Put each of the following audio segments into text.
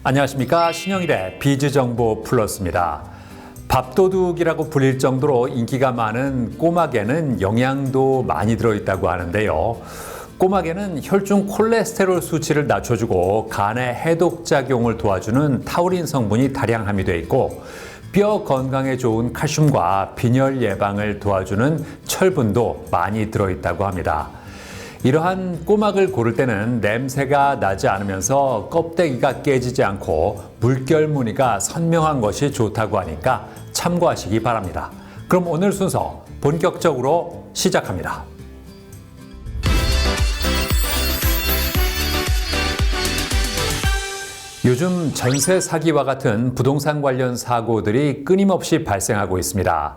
안녕하십니까. 신영일의 비즈정보 플러스입니다. 밥도둑이라고 불릴 정도로 인기가 많은 꼬막에는 영양도 많이 들어있다고 하는데요. 꼬막에는 혈중 콜레스테롤 수치를 낮춰주고 간의 해독작용을 도와주는 타우린 성분이 다량 함유되어 있고 뼈 건강에 좋은 칼슘과 빈혈 예방을 도와주는 철분도 많이 들어있다고 합니다. 이러한 꼬막을 고를 때는 냄새가 나지 않으면서 껍데기가 깨지지 않고 물결 무늬가 선명한 것이 좋다고 하니까 참고하시기 바랍니다. 그럼 오늘 순서 본격적으로 시작합니다. 요즘 전세 사기와 같은 부동산 관련 사고들이 끊임없이 발생하고 있습니다.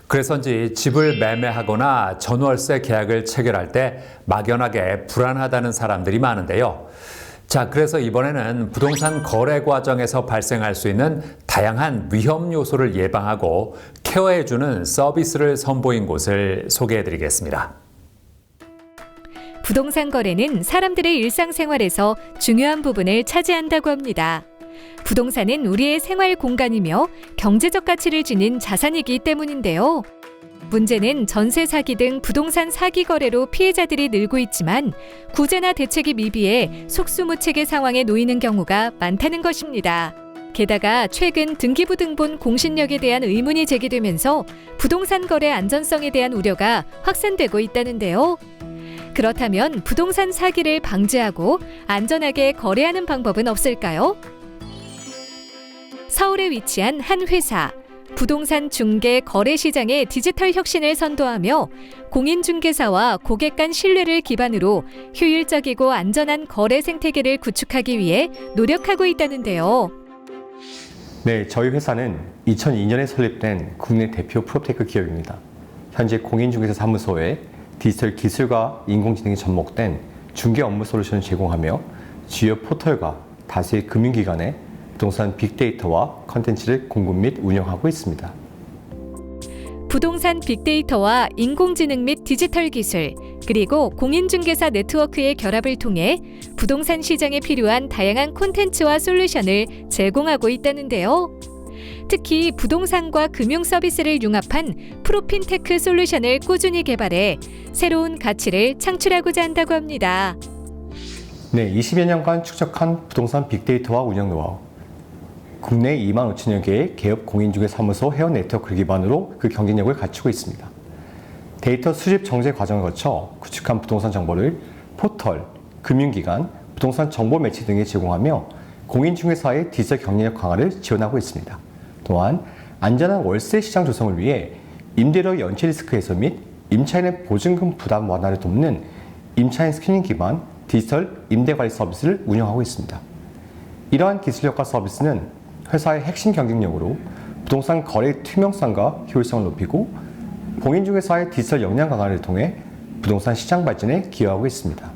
그래서인지 집을 매매하거나 전월세 계약을 체결할 때 막연하게 불안하다는 사람들이 많은데요. 자, 그래서 이번에는 부동산 거래 과정에서 발생할 수 있는 다양한 위험 요소를 예방하고 케어해주는 서비스를 선보인 곳을 소개해드리겠습니다. 부동산 거래는 사람들의 일상생활에서 중요한 부분을 차지한다고 합니다. 부동산은 우리의 생활 공간이며 경제적 가치를 지닌 자산이기 때문인데요. 문제는 전세 사기 등 부동산 사기 거래로 피해자들이 늘고 있지만 구제나 대책이 미비해 속수무책의 상황에 놓이는 경우가 많다는 것입니다. 게다가 최근 등기부등본 공신력에 대한 의문이 제기되면서 부동산 거래 안전성에 대한 우려가 확산되고 있다는데요. 그렇다면 부동산 사기를 방지하고 안전하게 거래하는 방법은 없을까요? 서울에 위치한 한 회사, 부동산 중개 거래 시장의 디지털 혁신을 선도하며 공인중개사와 고객 간 신뢰를 기반으로 효율적이고 안전한 거래 생태계를 구축하기 위해 노력하고 있다는데요. 네, 저희 회사는 2002년에 설립된 국내 대표 프로테크 기업입니다. 현재 공인중개사 사무소에 디지털 기술과 인공지능이 접목된 중개 업무 솔루션을 제공하며 주요 포털과 다수의 금융기관에 부동산 빅데이터와 컨텐츠를 공급 및 운영하고 있습니다. 부동산 빅데이터와 인공지능 및 디지털 기술, 그리고 공인중개사 네트워크의 결합을 통해 부동산 시장에 필요한 다양한 콘텐츠와 솔루션을 제공하고 있다는데요. 특히 부동산과 금융 서비스를 융합한 프로핀테크 솔루션을 꾸준히 개발해 새로운 가치를 창출하고자 한다고 합니다. 네, 20여 년간 축적한 부동산 빅데이터와 운영 노하우, 국내 2만 5천여 개의 개업 공인중개 사무소 회원 네트워크를 기반으로 그 경쟁력을 갖추고 있습니다. 데이터 수집 정제 과정을 거쳐 구축한 부동산 정보를 포털, 금융기관, 부동산 정보 매체 등에 제공하며 공인중개사의 디지털 경쟁력 강화를 지원하고 있습니다. 또한 안전한 월세 시장 조성을 위해 임대료 연체 리스크 해소 및 임차인의 보증금 부담 완화를 돕는 임차인 스크리닝 기반 디지털 임대관리 서비스를 운영하고 있습니다. 이러한 기술력과 서비스는 회사의 핵심 경쟁력으로 부동산 거래 투명성과 효율성을 높이고 공인중개사의 디지털 역량 강화를 통해 부동산 시장 발전에 기여하고 있습니다.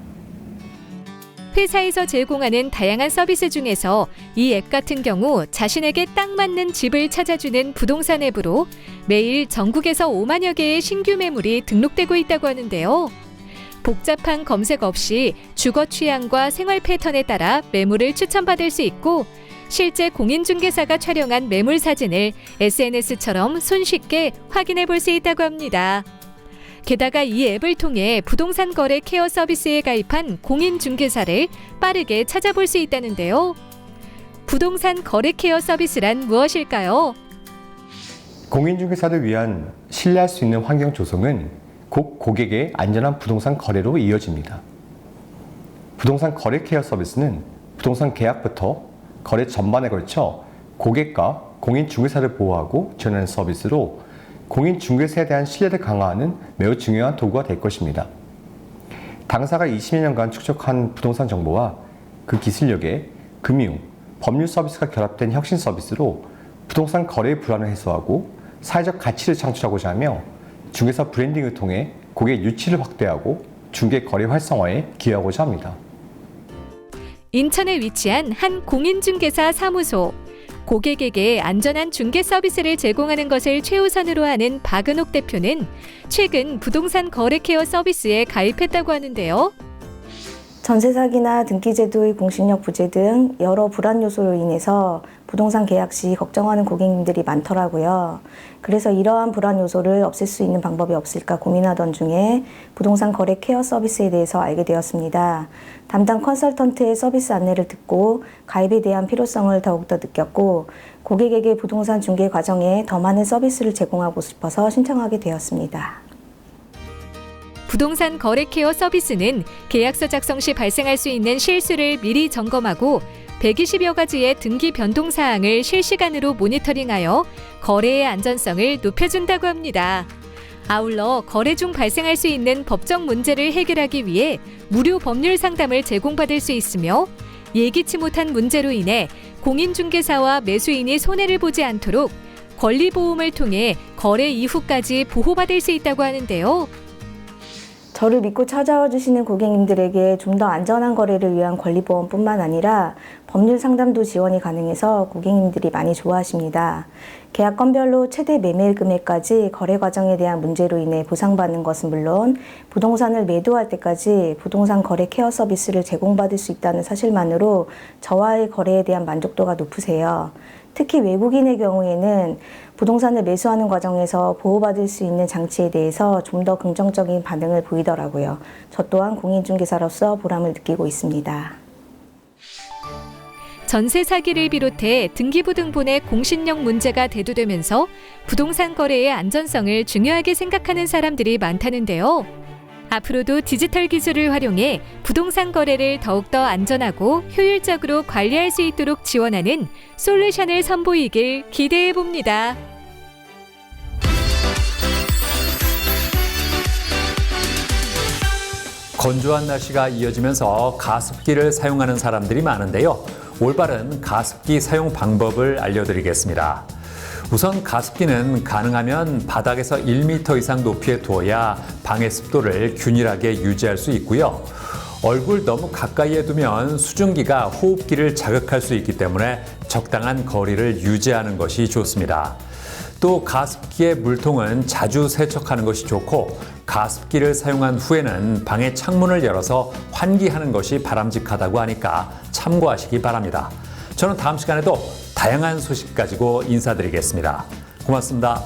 회사에서 제공하는 다양한 서비스 중에서 이 앱 같은 경우 자신에게 딱 맞는 집을 찾아주는 부동산 앱으로 매일 전국에서 5만여 개의 신규 매물이 등록되고 있다고 하는데요. 복잡한 검색 없이 주거 취향과 생활 패턴에 따라 매물을 추천받을 수 있고 실제 공인중개사가 촬영한 매물 사진을 SNS처럼 손쉽게 확인해 볼 수 있다고 합니다. 게다가 이 앱을 통해 부동산 거래 케어 서비스에 가입한 공인중개사를 빠르게 찾아볼 수 있다는데요. 부동산 거래 케어 서비스란 무엇일까요? 공인중개사를 위한 신뢰할 수 있는 환경 조성은 곧 고객의 안전한 부동산 거래로 이어집니다. 부동산 거래 케어 서비스는 부동산 계약부터 거래 전반에 걸쳐 고객과 공인중개사를 보호하고 지원하는 서비스로 공인중개사에 대한 신뢰를 강화하는 매우 중요한 도구가 될 것입니다. 당사가 20여 년간 축적한 부동산 정보와 그 기술력에 금융, 법률 서비스가 결합된 혁신 서비스로 부동산 거래의 불안을 해소하고 사회적 가치를 창출하고자 하며 중개사 브랜딩을 통해 고객 유치를 확대하고 중개 거래 활성화에 기여하고자 합니다. 인천에 위치한 한 공인중개사 사무소. 고객에게 안전한 중개 서비스를 제공하는 것을 최우선으로 하는 박은옥 대표는 최근 부동산 거래 케어 서비스에 가입했다고 하는데요. 전세 사기나 등기 제도의 공신력 부재 등 여러 불안 요소로 인해서 부동산 계약 시 걱정하는 고객님들이 많더라고요. 그래서 이러한 불안 요소를 없앨 수 있는 방법이 없을까 고민하던 중에 부동산 거래 케어 서비스에 대해서 알게 되었습니다. 담당 컨설턴트의 서비스 안내를 듣고 가입에 대한 필요성을 더욱더 느꼈고 고객에게 부동산 중개 과정에 더 많은 서비스를 제공하고 싶어서 신청하게 되었습니다. 부동산 거래 케어 서비스는 계약서 작성 시 발생할 수 있는 실수를 미리 점검하고 120여 가지의 등기 변동 사항을 실시간으로 모니터링하여 거래의 안전성을 높여준다고 합니다. 아울러 거래 중 발생할 수 있는 법적 문제를 해결하기 위해 무료 법률 상담을 제공받을 수 있으며 예기치 못한 문제로 인해 공인중개사와 매수인이 손해를 보지 않도록 권리보험을 통해 거래 이후까지 보호받을 수 있다고 하는데요. 저를 믿고 찾아와 주시는 고객님들에게 좀 더 안전한 거래를 위한 권리보험뿐만 아니라 법률 상담도 지원이 가능해서 고객님들이 많이 좋아하십니다. 계약 건별로 최대 매매일 금액까지 거래 과정에 대한 문제로 인해 보상받는 것은 물론 부동산을 매도할 때까지 부동산 거래 케어 서비스를 제공받을 수 있다는 사실만으로 저와의 거래에 대한 만족도가 높으세요. 특히 외국인의 경우에는 부동산을 매수하는 과정에서 보호받을 수 있는 장치에 대해서 좀 더 긍정적인 반응을 보이더라고요. 저 또한 공인중개사로서 보람을 느끼고 있습니다. 전세 사기를 비롯해 등기부등본의 공신력 문제가 대두되면서 부동산 거래의 안전성을 중요하게 생각하는 사람들이 많다는데요. 앞으로도 디지털 기술을 활용해 부동산 거래를 더욱더 안전하고 효율적으로 관리할 수 있도록 지원하는 솔루션을 선보이길 기대해 봅니다. 건조한 날씨가 이어지면서 가습기를 사용하는 사람들이 많은데요. 올바른 가습기 사용 방법을 알려드리겠습니다. 우선 가습기는 가능하면 바닥에서 1m 이상 높이에 두어야 방의 습도를 균일하게 유지할 수 있고요. 얼굴 너무 가까이에 두면 수증기가 호흡기를 자극할 수 있기 때문에 적당한 거리를 유지하는 것이 좋습니다. 또 가습기의 물통은 자주 세척하는 것이 좋고 가습기를 사용한 후에는 방의 창문을 열어서 환기하는 것이 바람직하다고 하니까 참고하시기 바랍니다. 저는 다음 시간에도 다양한 소식 가지고 인사드리겠습니다. 고맙습니다.